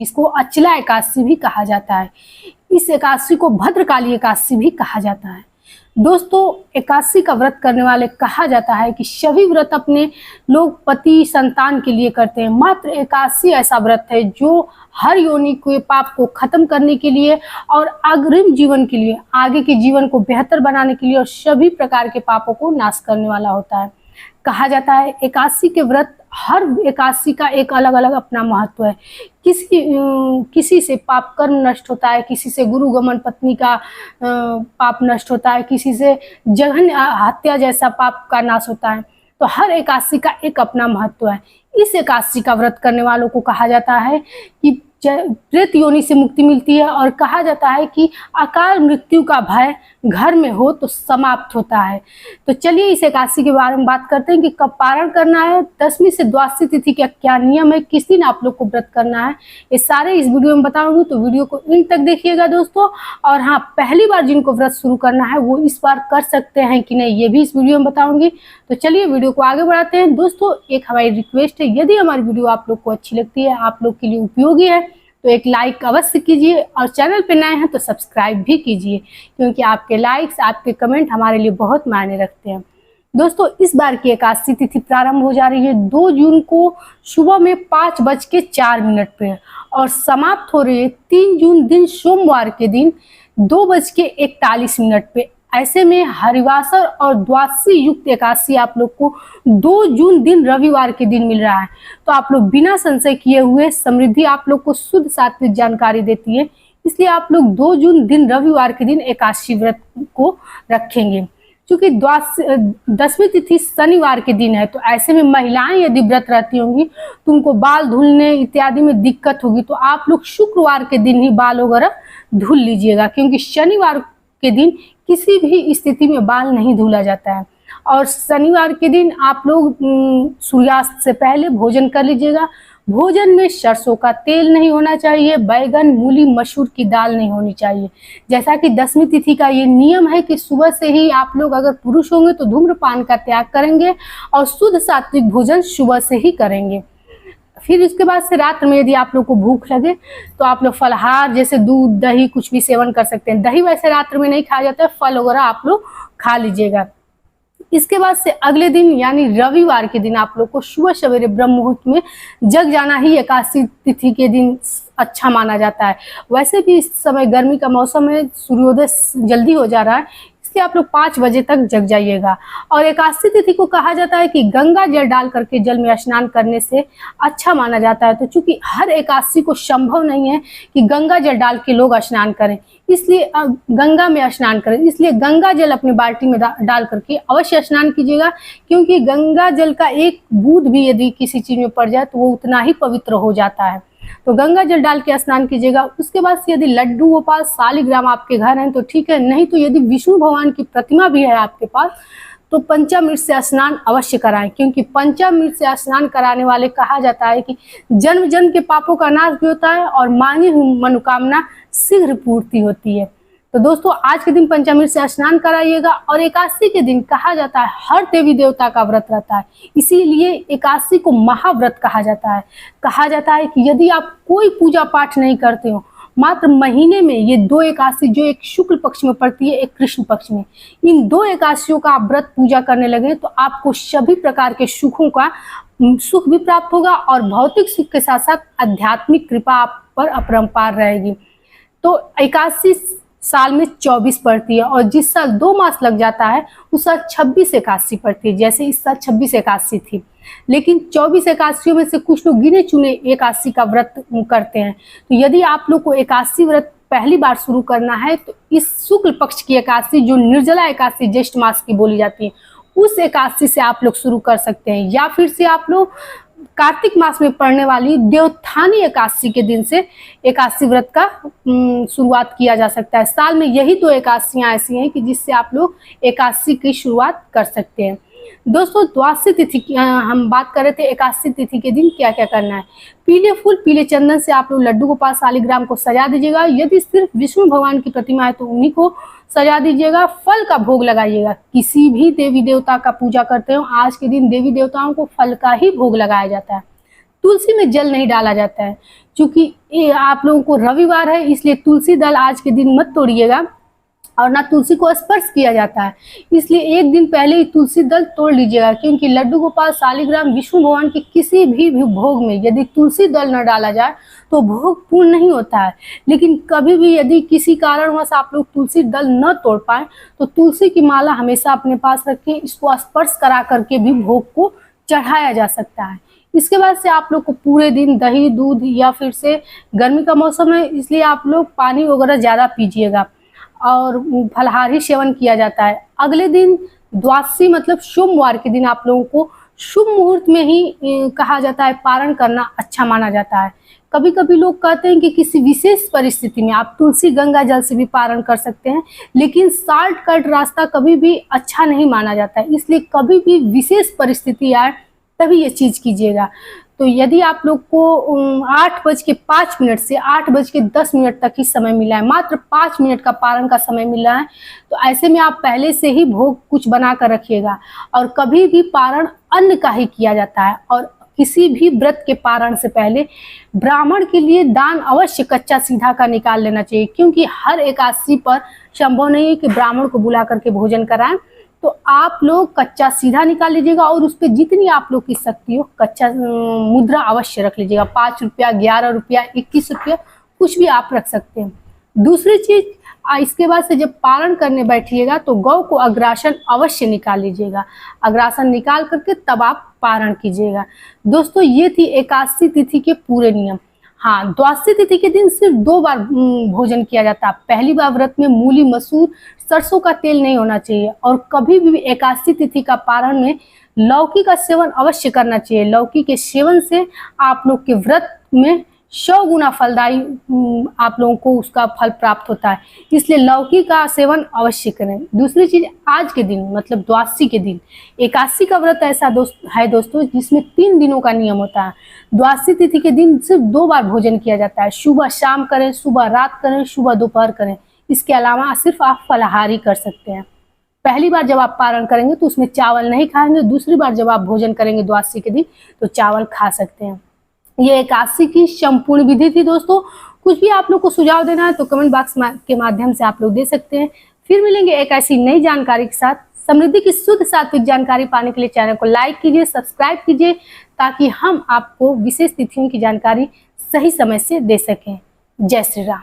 इसको अचला एकादशी भी कहा जाता है। इस एकादशी को भद्रकाली एकादशी भी कहा जाता है। दोस्तों, एकादशी का व्रत करने वाले कहा जाता है कि सभी व्रत अपने लोग पति संतान के लिए करते हैं, मात्र एकादशी ऐसा व्रत है जो हर योनि के पाप को खत्म करने के लिए और अग्रिम जीवन के लिए, आगे के जीवन को बेहतर बनाने के लिए और सभी प्रकार के पापों को नाश करने वाला होता है। कहा जाता है एकादशी के व्रत, हर एकादशी का एक अलग अलग अपना महत्व है। किसी से पाप कर्म नष्ट होता है, किसी से गुरु गमन पत्नी का पाप नष्ट होता है, किसी से जघन्य हत्या जैसा पाप का नाश होता है। तो हर एकादशी का एक अपना महत्व है। इस एकादशी का व्रत करने वालों को कहा जाता है कि प्रेत योनि से मुक्ति मिलती है और कहा जाता है कि अकाल मृत्यु का भय घर में हो तो समाप्त होता है। तो चलिए इस एकादशी के बारे में बात करते हैं कि कब पारण करना है, दशमी से द्वादशी तिथि का क्या नियम है, किस दिन आप लोग को व्रत करना है, ये सारे इस वीडियो में बताऊंगी। तो वीडियो को इन तक देखिएगा दोस्तों। और हाँ, पहली बार जिनको व्रत शुरू करना है वो इस बार कर सकते हैं कि नहीं, ये भी इस वीडियो में बताऊंगी। तो चलिए वीडियो को आगे बढ़ाते हैं। दोस्तों, एक हमारी रिक्वेस्ट है, यदि हमारी वीडियो आप लोग को अच्छी लगती है, आप लोग के लिए उपयोगी है, तो एक लाइक अवश्य कीजिए और चैनल पे नए हैं तो सब्सक्राइब भी कीजिए, क्योंकि आपके लाइक्स, आपके कमेंट हमारे लिए बहुत मायने रखते हैं। दोस्तों, इस बार की एकादशी तिथि प्रारंभ हो जा रही है 2 जून को सुबह में 5:04 पे और समाप्त हो रही है 3 जून दिन सोमवार के दिन 2:41 पे। ऐसे में हरिवासर और द्वादशी युक्त एकादशी आप लोग को 2 जून दिन रविवार के दिन मिल रहा है। तो आप लोग बिना संशय किए हुए, समृद्धि आप लोग को शुद्ध सात्विक जानकारी देती है, इसलिए आप लोग 2 जून दिन रविवार के दिन एकादशी व्रत को रखेंगे। क्योंकि दसवीं तिथि शनिवार के दिन है, तो ऐसे में महिलाएं यदि व्रत रहती होंगी तो उनको बाल धुलने इत्यादि में दिक्कत होगी, तो आप लोग शुक्रवार के दिन ही बाल वगैरह धुल लीजिएगा, क्योंकि शनिवार के दिन किसी भी स्थिति में बाल नहीं धुला जाता है। और शनिवार के दिन आप लोग सूर्यास्त से पहले भोजन कर लीजिएगा। भोजन में सरसों का तेल नहीं होना चाहिए, बैगन, मूली, मसूर की दाल नहीं होनी चाहिए। जैसा कि दसवीं तिथि का ये नियम है कि सुबह से ही आप लोग अगर पुरुष होंगे तो धूम्रपान का त्याग करेंगे और शुद्ध सात्विक भोजन सुबह से ही करेंगे। फिर इसके बाद से रात में यदि आप लोग को भूख लगे तो आप लोग फलहार जैसे दूध, दही कुछ भी सेवन कर सकते हैं। दही वैसे रात्र में नहीं खाया जाता है, फल वगैरह आप लोग खा लीजिएगा। इसके बाद से अगले दिन यानी रविवार के दिन आप लोग को सुबह सवेरे ब्रह्म मुहूर्त में जग जाना ही एकादशी तिथि के दिन अच्छा माना जाता है। वैसे भी इस समय गर्मी का मौसम है, सूर्योदय जल्दी हो जा रहा है, इसलिए आप लोग 5 बजे तक जग जाइएगा। और एकादशी तिथि को कहा जाता है कि गंगा जल डाल करके जल में स्नान करने से अच्छा माना जाता है। तो चूंकि हर एकादशी को संभव नहीं है कि गंगा जल डाल के लोग स्नान करें, इसलिए गंगा में स्नान करें, इसलिए गंगा जल अपनी बाल्टी में डाल करके अवश्य स्नान कीजिएगा, क्योंकि गंगा जल का एक बूंद भी यदि किसी चीज में पड़ जाए तो वो उतना ही पवित्र हो जाता है। तो गंगा जल डाल के स्नान कीजिएगा। उसके बाद से यदि लड्डू गोपाल शालिग्राम आपके घर हैं तो ठीक है, नहीं तो यदि विष्णु भगवान की प्रतिमा भी है आपके पास तो पंचामृत से स्नान अवश्य कराएं, क्योंकि पंचामृत से स्नान कराने वाले कहा जाता है कि जन्म जन्म के पापों का नाश भी होता है और मांगी हुई मनोकामना शीघ्र पूर्ति होती है। तो दोस्तों, आज के दिन पंचामृत से स्नान कराइएगा। और एकादशी के दिन कहा जाता है हर देवी देवता का व्रत रहता है, इसीलिए एकादशी को महाव्रत कहा जाता है। कहा जाता है कि यदि आप कोई पूजा पाठ नहीं करते हो, मात्र महीने में ये 2 एकादशी, जो एक शुक्ल पक्ष में पड़ती है, एक कृष्ण पक्ष में, इन 2 एकादशियों का आप व्रत पूजा करने लगे तो आपको सभी प्रकार के सुखों का सुख भी प्राप्त होगा और भौतिक सुख के साथ साथ आध्यात्मिक कृपा आप पर अपरंपार रहेगी। तो एकादशी साल में 24 पड़ती है और जिस साल 2 मास लग जाता है उस साल 26 एकादशी पड़ती है। जैसे इस साल 26 एकादशी थी, लेकिन 24 एकादशियों में से कुछ लोग गिने चुने एकादशी का व्रत करते हैं। तो यदि आप लोग को एकादशी व्रत पहली बार शुरू करना है तो इस शुक्ल पक्ष की एकादशी, जो निर्जला एकादशी ज्येष्ठ मास की बोली जाती है, उस एकादशी से आप लोग शुरू कर सकते हैं, या फिर से आप लोग कार्तिक मास में पड़ने वाली देवोत्थानी एकादशी के दिन से एकादशी व्रत का शुरुआत किया जा सकता है। साल में यही 2 एकादशियां ऐसी हैं कि जिससे आप लोग एकादशी की शुरुआत कर सकते हैं। दोस्तों, द्वादशी तिथि की हम बात कर रहे थे, एकादशी तिथि के दिन क्या क्या करना है। पीले फूल, पीले चंदन से आप लोग लड्डू गोपाल शालिग्राम को सजा दीजिएगा। यदि सिर्फ विष्णु भगवान की प्रतिमा है तो उन्हीं को सजा दीजिएगा। फल का भोग लगाइएगा। किसी भी देवी देवता का पूजा करते हो, आज के दिन देवी देवताओं को फल का ही भोग लगाया जाता है। तुलसी में जल नहीं डाला जाता है। क्योंकि ये आप लोगों को रविवार है, इसलिए तुलसी दल आज के दिन मत तोड़िएगा और ना तुलसी को स्पर्श किया जाता है, इसलिए एक दिन पहले ही तुलसी दल तोड़ लीजिएगा। क्योंकि लड्डू गोपाल शालिग्राम विष्णु भगवान के किसी भी भोग में यदि तुलसी दल न डाला जाए तो भोग पूर्ण नहीं होता है। लेकिन कभी भी यदि किसी कारणवश आप लोग तुलसी दल न तोड़ पाए तो तुलसी की माला हमेशा अपने पास रखें, इसको स्पर्श करा करके भी भोग को चढ़ाया जा सकता है। इसके बाद से आप लोग को पूरे दिन दही दूध या फिर से गर्मी का मौसम है इसलिए आप लोग पानी वगैरह ज़्यादा पीजिएगा और फलाहारी सेवन किया जाता है। अगले दिन द्वादशी मतलब सोमवार के दिन आप लोगों को शुभ मुहूर्त में ही कहा जाता है पारण करना अच्छा माना जाता है। कभी कभी लोग कहते हैं कि किसी विशेष परिस्थिति में आप तुलसी गंगा जल से भी पारण कर सकते हैं, लेकिन शॉर्टकट रास्ता कभी भी अच्छा नहीं माना जाता है, इसलिए कभी भी विशेष परिस्थिति आए तभी ये चीज़ कीजिएगा। तो यदि आप लोग को 8:05 से 8:10 तक ही समय मिला है, मात्र 5 मिनट का पारण का समय मिला है, तो ऐसे में आप पहले से ही भोग कुछ बना कर रखिएगा। और कभी भी पारण अन्न का ही किया जाता है और किसी भी व्रत के पारण से पहले ब्राह्मण के लिए दान अवश्य कच्चा सीधा का निकाल लेना चाहिए। क्योंकि हर एकादशी पर संभव नहीं है कि ब्राह्मण को बुला करके भोजन कराएं, तो आप लोग कच्चा सीधा निकाल लीजिएगा और उस पर जितनी आप लोग की शक्ति हो कच्चा मुद्रा अवश्य रख लीजिएगा। 5 रुपया, 11 रुपया, 21 रुपया, कुछ भी आप रख सकते हैं। दूसरी चीज, इसके बाद से जब पारण करने बैठिएगा तो गौ को अग्रासन अवश्य निकाल लीजिएगा। अग्रासन निकाल करके तब आप पारण कीजिएगा। दोस्तों, ये थी एकादशी तिथि के पूरे नियम। हाँ, द्वादशी तिथि के दिन सिर्फ 2 बार भोजन किया जाता है। पहली बार व्रत में मूली, मसूर, सरसों का तेल नहीं होना चाहिए और कभी भी एकादशी तिथि का पारण में लौकी का सेवन अवश्य करना चाहिए। लौकी के सेवन से आप लोग के व्रत में 100 गुना फलदायी आप लोगों को उसका फल प्राप्त होता है, इसलिए लौकी का सेवन अवश्य करें। दूसरी चीज, आज के दिन मतलब द्वादशी के दिन, एकादशी का व्रत ऐसा दोस्तों जिसमें 3 दिनों का नियम होता है। द्वादशी तिथि के दिन सिर्फ 2 बार भोजन किया जाता है, सुबह शाम करें, सुबह रात करें, सुबह दोपहर करें। इसके अलावा सिर्फ आप फलाहारी कर सकते हैं। पहली बार जब आप पारण करेंगे तो उसमें चावल नहीं खाएंगे, दूसरी बार जब आप भोजन करेंगे द्वादशी के दिन तो चावल खा सकते हैं। ये एकादशी की संपूर्ण विधि थी दोस्तों। कुछ भी आप लोग को सुझाव देना है तो कमेंट बॉक्स के माध्यम से आप लोग दे सकते हैं। फिर मिलेंगे एक ऐसी नई जानकारी के साथ। समृद्धि की शुद्ध सात्विक जानकारी पाने के लिए चैनल को लाइक कीजिए, सब्सक्राइब कीजिए, ताकि हम आपको विशेष तिथियों की जानकारी सही समय से दे सकें। जय श्री राम।